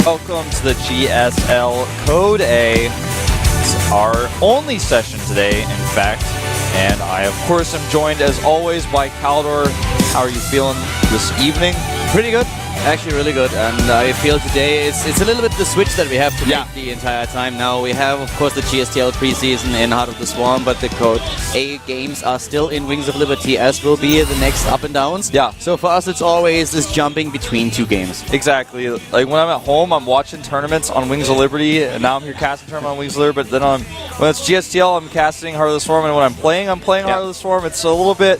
Welcome to the GSL Code A. It's our only session today, in fact. And I, of course, am joined, as always, by Caldor. How are you feeling this evening? Pretty good. Actually, really good. And I feel today it's a little bit the switch that we have to make the entire time now. We have, of course, the GSL preseason in Heart of the Swarm, but the Code A games are still in Wings of Liberty, as will be the next up and downs. Yeah. So for us, it's always this jumping between two games. Exactly. Like when I'm at home, I'm watching tournaments on Wings of Liberty, and now I'm here casting tournament on Wings of Liberty. But then when it's GSL, I'm casting Heart of the Swarm, and when I'm playing Heart of the Swarm. It's a little bit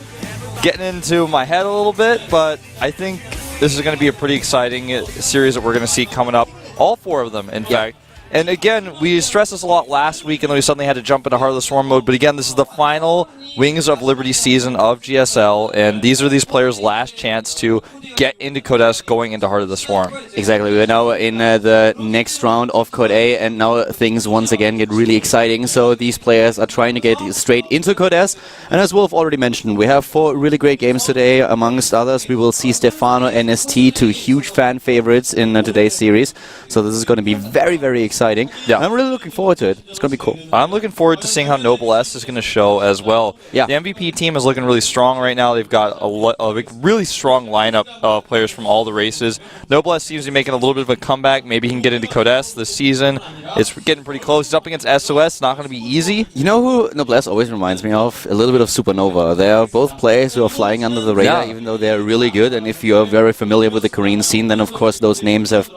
getting into my head a little bit, but I think this is going to be a pretty exciting series that we're going to see coming up. All four of them, in fact. And again, we stressed this a lot last week, and then we suddenly had to jump into Heart of the Swarm mode. But again, this is the final Wings of Liberty season of GSL, and these are these players' last chance to get into Code S going into Heart of the Swarm. Exactly. We're now in the next round of Code A, and now things once again get really exciting. So these players are trying to get straight into Code S. And as Wolf already mentioned, we have 4 really great games today. Amongst others, we will see Stefano and ST, 2 huge fan favorites in today's series. So this is going to be very, very exciting. Yeah. I'm really looking forward to it. It's going to be cool. I'm looking forward to seeing how Noblesse is going to show as well. Yeah. The MVP team is looking really strong right now. They've got a really strong lineup of players from all the races. Noblesse seems to be making a little bit of a comeback. Maybe he can get into Code S this season. It's getting pretty close. He's up against SOS. Not going to be easy. You know who Noblesse always reminds me of? A little bit of Supernova. They are both players who are flying under the radar, even though they're really good. And if you're very familiar with the Korean scene, then of course those names have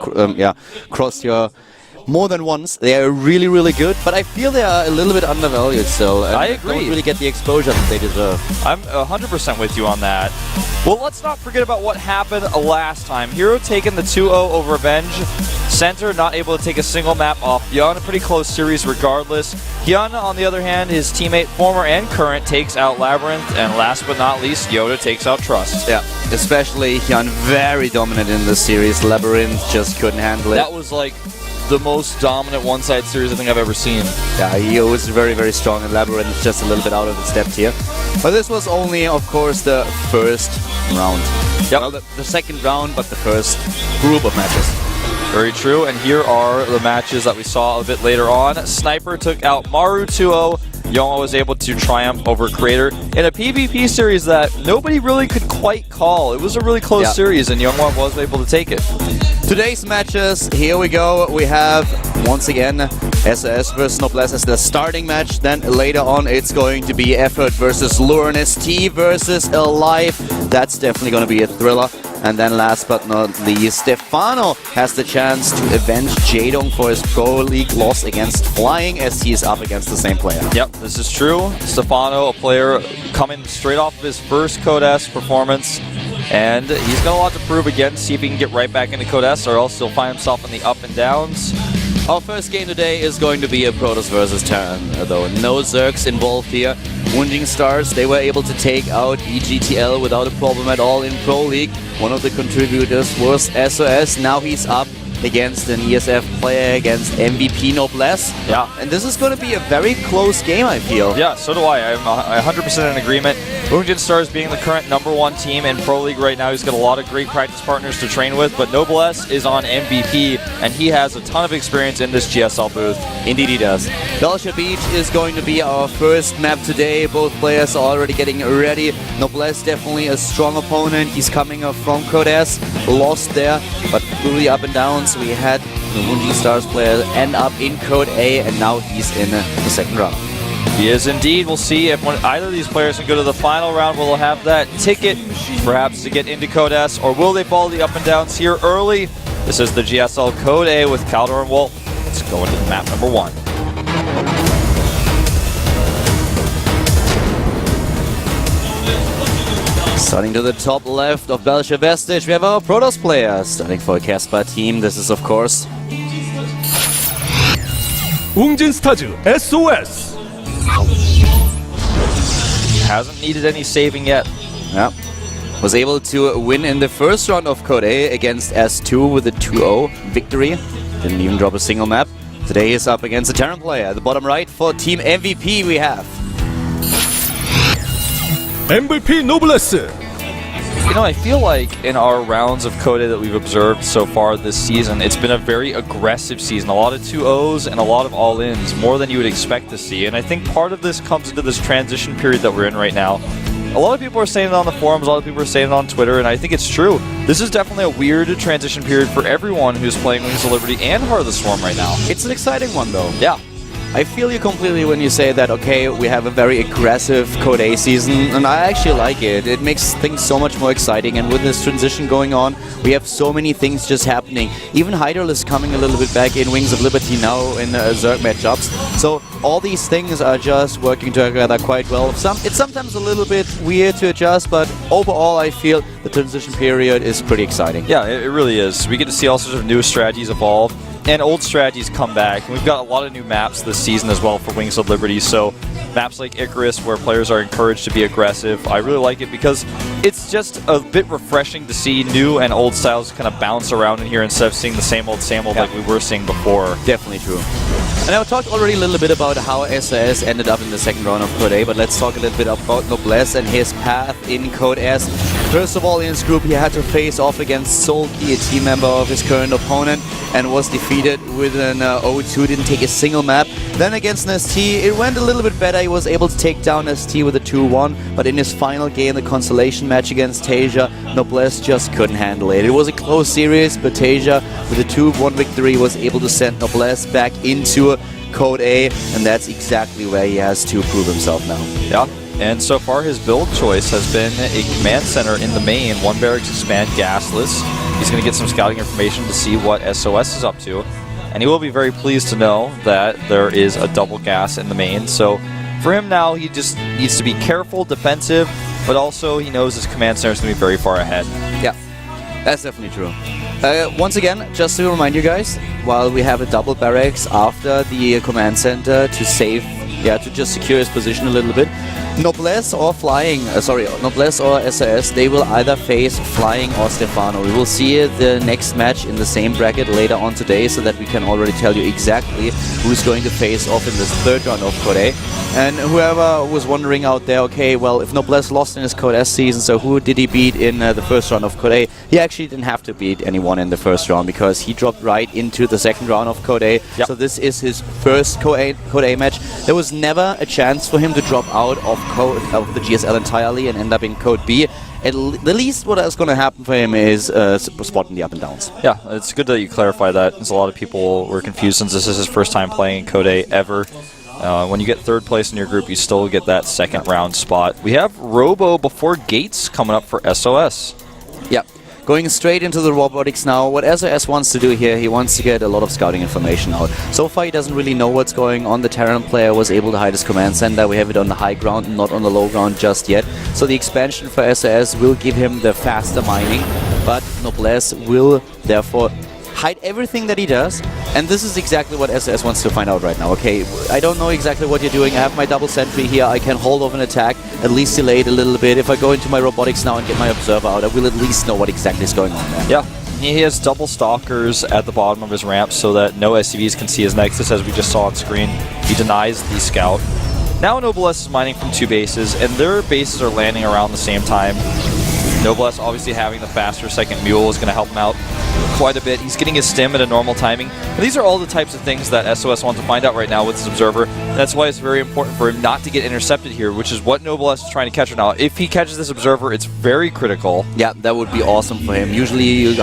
crossed your more than once. They are really, really good, but I feel they are a little bit undervalued still. I agree. Don't really get the exposure that they deserve. I'm 100% with you on that. Well, let's not forget about what happened last time. Hero taking the 2-0 over Avenge. Center not able to take a single map off Hyun. A pretty close series regardless. Hyun, on the other hand, his teammate, former and current, takes out Labyrinth. And last but not least, Yoda takes out Trust. Yeah, especially Hyun, very dominant in this series. Labyrinth just couldn't handle it. That was like the most dominant one-side series I think I've ever seen. Yeah, he was very, very strong, and Labyrinth just a little bit out of its depth here. But this was only, of course, the first round. Yep. Well, the second round, but the first group of matches. Very true, and here are the matches that we saw a bit later on. Sniper took out Maru 2-0. Yoma was able to triumph over Crater in a PvP series that nobody really could quite call. It was a really close series, and Youngwon was able to take it. Today's matches, here we go. We have, once again, SOS versus Noblesse as the starting match. Then later on, it's going to be Effort versus Luren, ST versus Alive. That's definitely going to be a thriller. And then last but not least, Stefano has the chance to avenge Jadong for his Pro League loss against Flying, as he is up against the same player. Yep, this is true. Stefano, a player coming straight off of his first Code S performance. And he's got a lot to prove again, see if he can get right back into Code S, or else he'll find himself in the up and downs. Our first game today is going to be a Protoss versus Terran, though no Zergs involved here. Wounding Stars, they were able to take out EGTL without a problem at all in Pro League. One of the contributors was SOS, now he's up against an ESF player, against MVP Noblesse. Yeah. And this is going to be a very close game, I feel. Yeah, so do I. I'm 100% in agreement. Wounded Stars being the current #1 team in Pro League right now. He's got a lot of great practice partners to train with, but Noblesse is on MVP, and he has a ton of experience in this GSL booth. Indeed he does. Belcher Beach is going to be our first map today. Both players are already getting ready. Noblesse definitely a strong opponent. He's coming from Code S, lost there, but through the up and downs, we had the Wounding Stars player end up in Code A, and now he's in the second round. He is indeed. We'll see if either of these players can go to the final round. Will they have that ticket, perhaps, to get into Code S, or will they follow the up and downs here early? This is the GSL Code A with Caldor and Wolf. Let's go into map #1. Starting to the top left of Belcher Vestige, we have our Protoss player. Starting for a Casper team, this is of course 웅진 스타즈 SOS. Hasn't needed any saving yet. Yeah. Was able to win in the first round of Code A against S2 with a 2-0 victory. Didn't even drop a single map. Today he's up against a Terran player. At the bottom right for Team MVP we have MVP Noblesse. You know, I feel like in our rounds of Code that we've observed so far this season, it's been a very aggressive season. A lot of 2-0s and a lot of all-ins, more than you would expect to see. And I think part of this comes into this transition period that we're in right now. A lot of people are saying it on the forums, a lot of people are saying it on Twitter, and I think it's true. This is definitely a weird transition period for everyone who's playing Wings of Liberty and Heart of the Swarm right now. It's an exciting one, though. Yeah. I feel you completely when you say that, okay, we have a very aggressive Code A season, and I actually like it. It makes things so much more exciting, and with this transition going on, we have so many things just happening. Even Hydral is coming a little bit back in Wings of Liberty now in Zerg matchups. So all these things are just working together quite well. It's sometimes a little bit weird to adjust, but overall I feel the transition period is pretty exciting. Yeah, it really is. We get to see all sorts of new strategies evolve, and old strategies come back. And we've got a lot of new maps this season as well for Wings of Liberty, so maps like Icarus where players are encouraged to be aggressive. I really like it because it's just a bit refreshing to see new and old styles kind of bounce around in here instead of seeing the same old like we were seeing before. Definitely true. And I talked already a little bit about how SAS ended up in the second round of Code A, but let's talk a little bit about Noblesse and his path in Code S. First of all, in his group, he had to face off against Solky, a team member of his current opponent, and was defeated with an 0-2, didn't take a single map. Then against ST, it went a little bit better. He was able to take down ST with a 2-1, but in his final game, the consolation match against Tasia, Noblesse just couldn't handle it. It was a close series, but Tasia, with a 2-1 victory, was able to send Noblesse back into Code A, and that's exactly where he has to prove himself now. Yeah, and so far his build choice has been a command center in the main, 1 barracks expand gasless. He's going to get some scouting information to see what SOS is up to, and he will be very pleased to know that there is a double gas in the main. So for him now, he just needs to be careful, defensive, but also he knows his command center is going to be very far ahead. Yeah, that's definitely true. Once again, just to remind you guys, while we have a double barracks after the command center to save, to just secure his position a little bit, Noblesse or Noblesse or SAS, they will either face Flying or Stefano. We will see the next match in the same bracket later on today, so that we can already tell you exactly who's going to face off in this third round of Code A. And whoever was wondering out there, okay, well, if Noblesse lost in his Code S season, so who did he beat in the first round of Code A? He actually didn't have to beat anyone in the first round, because he dropped right into the second round of Code A. Yep. So this is his first Code A match. There was never a chance for him to drop out of the GSL entirely and end up in Code B. At the least what is going to happen for him is spotting the up and downs. Yeah, it's good that you clarify that, because a lot of people were confused since this is his first time playing in Code A ever. When you get third place in your group, you still get that second round spot. We have Robo before Gates coming up for SOS. Yeah. Going straight into the robotics now. What SOS wants to do here, he wants to get a lot of scouting information out. So far he doesn't really know what's going on. The Terran player was able to hide his command center. We have it on the high ground and not on the low ground just yet. So the expansion for SOS will give him the faster mining, but Noblesse will therefore hide everything that he does, and this is exactly what SOS wants to find out right now. Okay, I don't know exactly what you're doing. I have my double sentry here. I can hold off an attack, at least delay it a little bit. If I go into my robotics now and get my observer out, I will at least know what exactly is going on there. Yeah, he has double stalkers at the bottom of his ramp so that no SCVs can see his Nexus, as we just saw on screen. He denies the scout. Now Noblesse is mining from 2 bases, and their bases are landing around the same time. Noblesse obviously having the faster second mule is going to help him out quite a bit. He's getting his stim at a normal timing. And these are all the types of things that SOS wants to find out right now with his observer. And that's why it's very important for him not to get intercepted here, which is what Noblesse is trying to catch right now. If he catches this observer, it's very critical. Yeah, that would be awesome for him. Usually you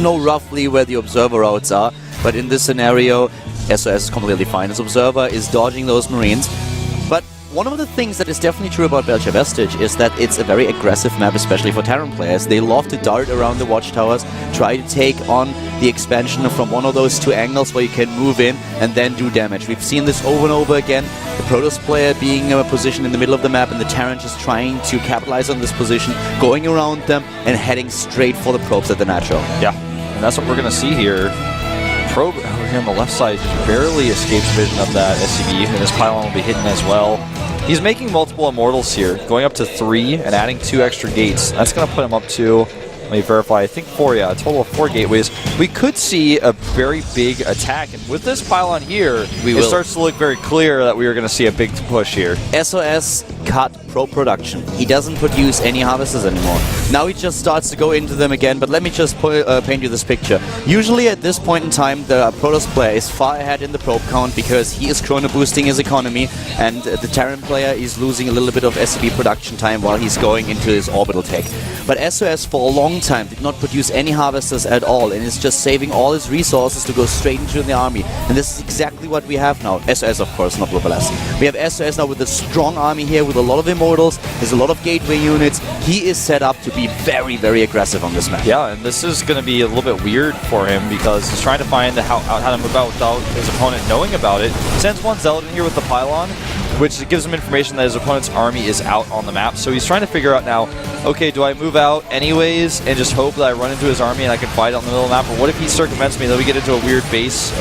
know roughly where the observer routes are, but in this scenario, SOS is completely fine. His observer is dodging those Marines. But one of the things that is definitely true about Belcher Vestige is that it's a very aggressive map, especially for Terran players. They love to dart around the watchtowers, try to take on the expansion from one of those 2 angles where you can move in and then do damage. We've seen this over and over again. The Protoss player being positioned in the middle of the map and the Terran just trying to capitalize on this position, going around them and heading straight for the probes at the natural. Yeah, and that's what we're going to see here. Probe over here on the left side just barely escapes vision of that SCV, and his pylon will be hidden as well. He's making multiple Immortals here, going up to 3 and adding 2 extra gates. That's going to put him up to Let me verify. I think 4, yeah, a total of 4 gateways. We could see a very big attack. And with this pylon here, it starts to look very clear that we are going to see a big push here. SOS cut pro production. He doesn't produce any harvesters anymore. Now he just starts to go into them again, but let me just paint you this picture. Usually at this point in time, the Protoss player is far ahead in the probe count because he is chrono boosting his economy, and the Terran player is losing a little bit of SCB production time while he's going into his orbital tech. But SOS for a long time did not produce any harvesters at all, and is just saving all his resources to go straight into the army. And this is exactly what we have now. SOS, of course, not Noblesse. We have SOS now with a strong army here, with a lot of Immortals. There's a lot of gateway units. He is set up to be very, very aggressive on this map. Yeah, and this is going to be a little bit weird for him because he's trying to find how to move out without his opponent knowing about it. Sends one Zealot in here with the pylon, which gives him information that his opponent's army is out on the map. So he's trying to figure out now, okay, do I move out anyways and just hope that I run into his army and I can fight out in the middle of the map? Or what if he circumvents me and then we get into a weird base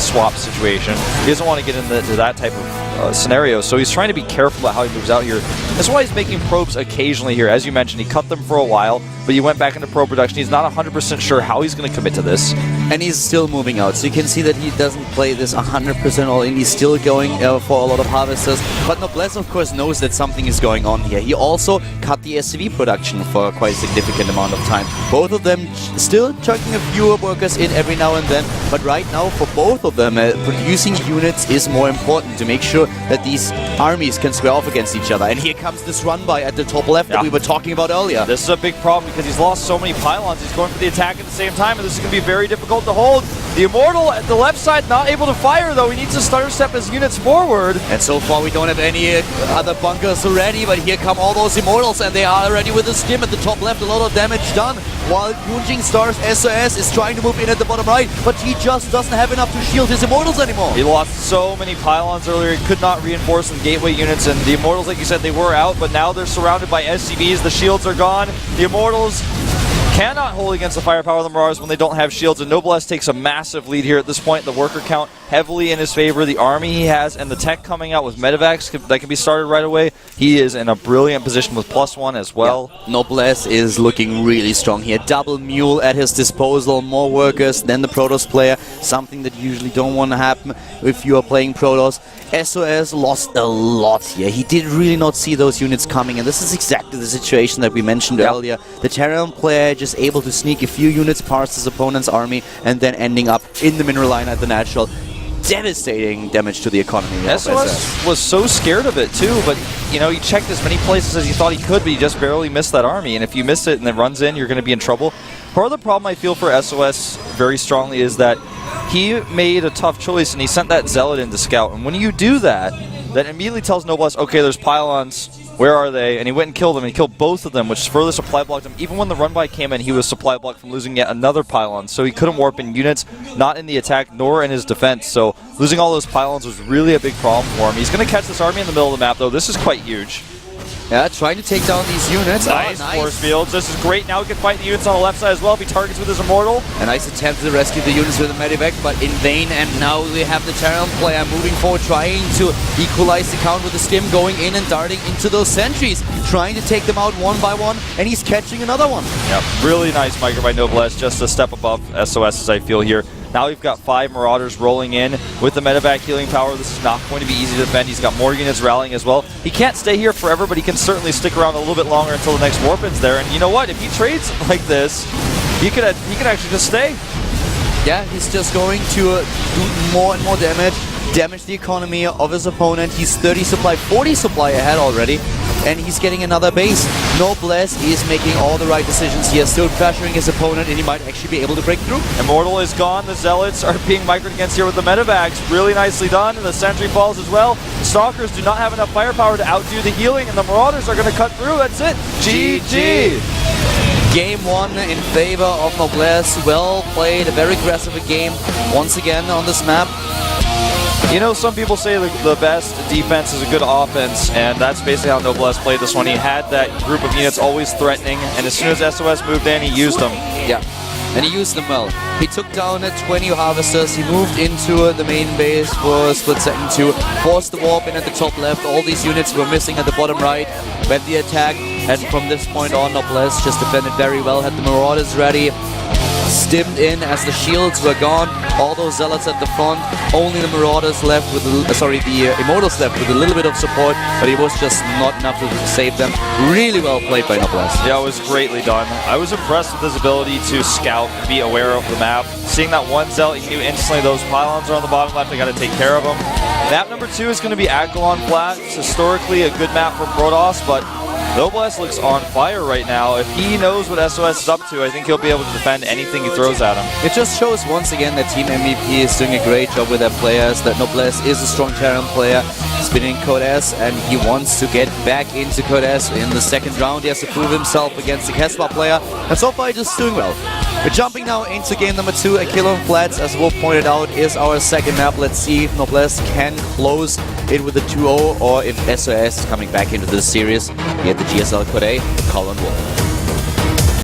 swap situation? He doesn't want to get into that type of scenario, so he's trying to be careful about how he moves out here. That's why he's making probes occasionally here. As you mentioned, he cut them for a while, but he went back into probe production. He's not 100% sure how he's going to commit to this. And he's still moving out, so you can see that he doesn't play this 100% all in. He's still going for a lot of harvesters, but Noblesse of course knows that something is going on here. He also cut the SCV production for quite a significant amount of time. Both of them still chucking a few workers in every now and then, but right now for both of them, producing units is more important to make sure that these armies can square off against each other. And here comes this run by at the top left that we were talking about earlier. This is a big problem because he's lost so many pylons. He's going for the attack at the same time, and this is going to be very difficult to hold. The Immortal at the left side not able to fire, though. He needs to doorstep his units forward. And so far we don't have any other bunkers ready, but here come all those Immortals, and they are already with a stim at the top left. A lot of damage done, while Yunjing Star's SOS is trying to move in at the bottom right, but he just doesn't have enough to shield his Immortals anymore. He lost so many pylons earlier. He could not reinforce some gateway units, and the Immortals, like you said, they were out, but now they're surrounded by SCVs. The shields are gone. The Immortals cannot hold against the firepower of the Marauders when they don't have shields, and Noblesse takes a massive lead here at this point. The worker count heavily in his favor. The army he has and the tech coming out with medevacs that can be started right away. He is in a brilliant position with +1 as well. Yeah. Noblesse is looking really strong here. Double mule at his disposal, more workers than the Protoss player, something that usually don't want to happen if you are playing Protoss. SOS lost a lot here. He did really not see those units coming, and this is exactly the situation that we mentioned earlier. The Terran player just able to sneak a few units past his opponent's army and then ending up in the mineral line at the natural. Devastating damage to the economy. SOS was so scared of it too, but you know, he checked as many places as he thought he could, but he just barely missed that army, and if you miss it and it runs in, you're going to be in trouble. Part of the problem I feel for SOS very strongly is that he made a tough choice and he sent that Zealot in to scout, and when you do that, that immediately tells Noblesse, okay, there's pylons, where are they? And he went and killed them, and he killed both of them, which further supply blocked him. Even when the run-by came in, he was supply blocked from losing yet another pylon, so he couldn't warp in units, not in the attack, nor in his defense, so losing all those pylons was really a big problem for him. He's going to catch this army in the middle of the map, though. This is quite huge. Yeah, trying to take down these units. Nice force fields. This is great. Now he can fight the units on the left side as well if he targets with his Immortal. A nice attempt to rescue the units with a medevac, but in vain. And now we have the Terran player moving forward, trying to equalize the count with the stim, going in and darting into those sentries, trying to take them out one by one, and he's catching another one. Yep, really nice micro by Noblesse, just a step above SOS as I feel here. Now we've got 5 Marauders rolling in with the medevac healing power. This is not going to be easy to defend. He's got more units rallying as well. He can't stay here forever, but he can certainly stick around a little bit longer until the next warp-in's there. And you know what? If he trades like this, he could actually just stay. Yeah, he's just going to do more and more damage the economy of his opponent. He's 30 supply, 40 supply ahead already, and he's getting another base. Noblesse is making all the right decisions here, still pressuring his opponent, and he might actually be able to break through. Immortal is gone. The Zealots are being microed against here with the medevacs. Really nicely done, and the sentry falls as well. Stalkers do not have enough firepower to outdo the healing, and the Marauders are going to cut through. That's it. GG! Game 1 in favor of Noblesse. Well played, a very aggressive game once again on this map. You know, some people say the best defense is a good offense, and that's basically how Noblesse played this one. He had that group of units always threatening, and as soon as SOS moved in, he used them. Yeah, and he used them well. He took down 20 harvesters, he moved into the main base for a split second to force the warp in at the top left. All these units were missing at the bottom right. When the attack And from this point on, Noblesse just defended very well, had the Marauders ready, stimmed in as the shields were gone, all those zealots at the front, only the Marauders left with the Immortals left with a little bit of support, but it was just not enough to save them. Really well played by Noblesse. Yeah, it was greatly done. I was impressed with his ability to scout, be aware of the map. Seeing that one zealot, he knew instantly those pylons are on the bottom left, I got to take care of them. Map number 2 is going to be Akalon Flat. It's historically a good map for Protoss, but Noblesse looks on fire right now. If he knows what SOS is up to, I think he'll be able to defend anything he throws at him. It just shows once again that Team MVP is doing a great job with their players, that Noblesse is a strong Terran player. He's been in Code S and he wants to get back into Code S in the second round. He has to prove himself against the Kessler player, and so far he's just doing well. We're jumping now into game number 2. Akalon Flats, as Wolf pointed out, is our second map. Let's see if Noblesse can close it with a 2-0 or if SOS is coming back into this series. Here at the GSL Code A, Colin Wolf.